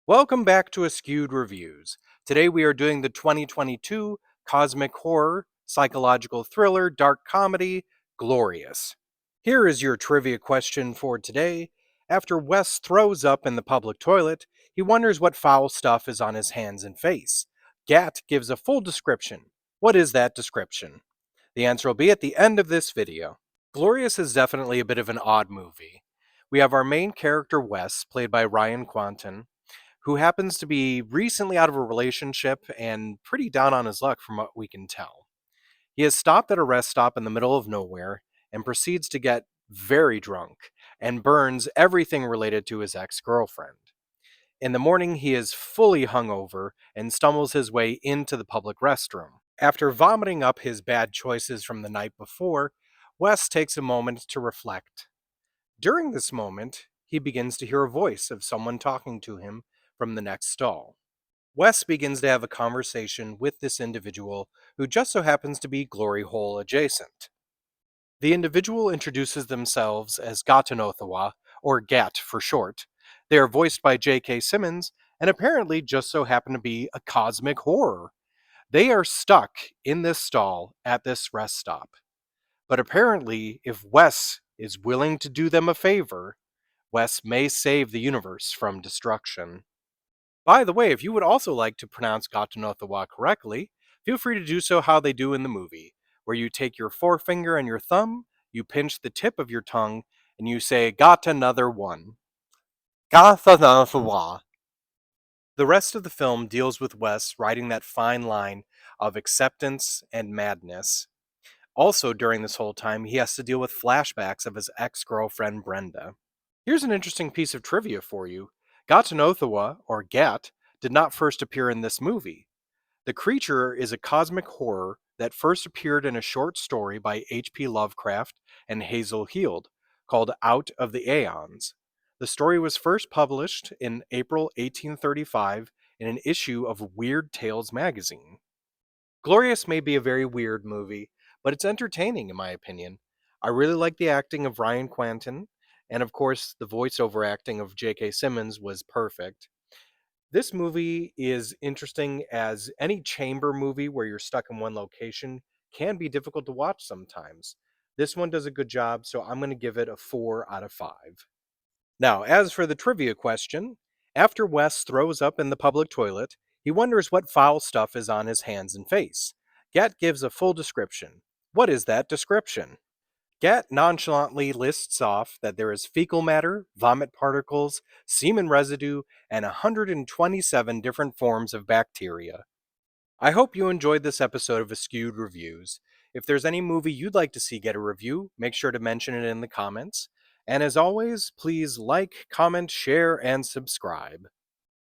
Welcome back to Askewed Reviews. Today we are doing the 2022 cosmic horror, psychological thriller, dark comedy, Glorious. Here is your trivia question for today. After Wes throws up in the public toilet, he wonders what foul stuff is on his hands and face. Gat gives a full description. What is that description? The answer will be at the end of this video. Glorious is definitely a bit of an odd movie. We have our main character Wes, played by Ryan Quanten, who happens to be recently out of a relationship and pretty down on his luck from what we can tell. He is stopped at a rest stop in the middle of nowhere and proceeds to get very drunk and burns everything related to his ex-girlfriend. In the morning, he is fully hungover and stumbles his way into the public restroom. After vomiting up his bad choices from the night before, Wes takes a moment to reflect. During this moment, he begins to hear a voice of someone talking to him from the next stall. Wes begins to have a conversation with this individual who just so happens to be Glory Hole adjacent. The individual introduces themselves as Gatanothawa, or Gat for short. They are voiced by J.K. Simmons and apparently just so happen to be a cosmic horror. They are stuck in this stall at this rest stop. But apparently, if Wes is willing to do them a favor, Wes may save the universe from destruction. By the way, if you would also like to pronounce Gatanothawa correctly, feel free to do so how they do in the movie, where you take your forefinger and your thumb, you pinch the tip of your tongue, and you say, Got another one. Gatanothawa. The rest of the film deals with Wes riding that fine line of acceptance and madness. Also, during this whole time, he has to deal with flashbacks of his ex-girlfriend Brenda. Here's an interesting piece of trivia for you. Gatanothawa, or Gat, did not first appear in this movie. The creature is a cosmic horror that first appeared in a short story by H.P. Lovecraft and Hazel Heald called Out of the Aeons. The story was first published in April 1835 in an issue of Weird Tales magazine. Glorious may be a very weird movie, but it's entertaining in my opinion. I really like the acting of Ryan Quanten, and of course, the voiceover acting of J.K. Simmons was perfect. This movie is interesting as any chamber movie where you're stuck in one location can be difficult to watch sometimes. This one does a good job, so I'm going to give it a 4 out of 5. Now, as for the trivia question, after Wes throws up in the public toilet, he wonders what foul stuff is on his hands and face. Gat gives a full description. What is that description? Gat nonchalantly lists off that there is fecal matter, vomit particles, semen residue, and 127 different forms of bacteria. I hope you enjoyed this episode of Askewed Reviews. If there's any movie you'd like to see get a review, make sure to mention it in the comments. And as always, please like, comment, share, and subscribe.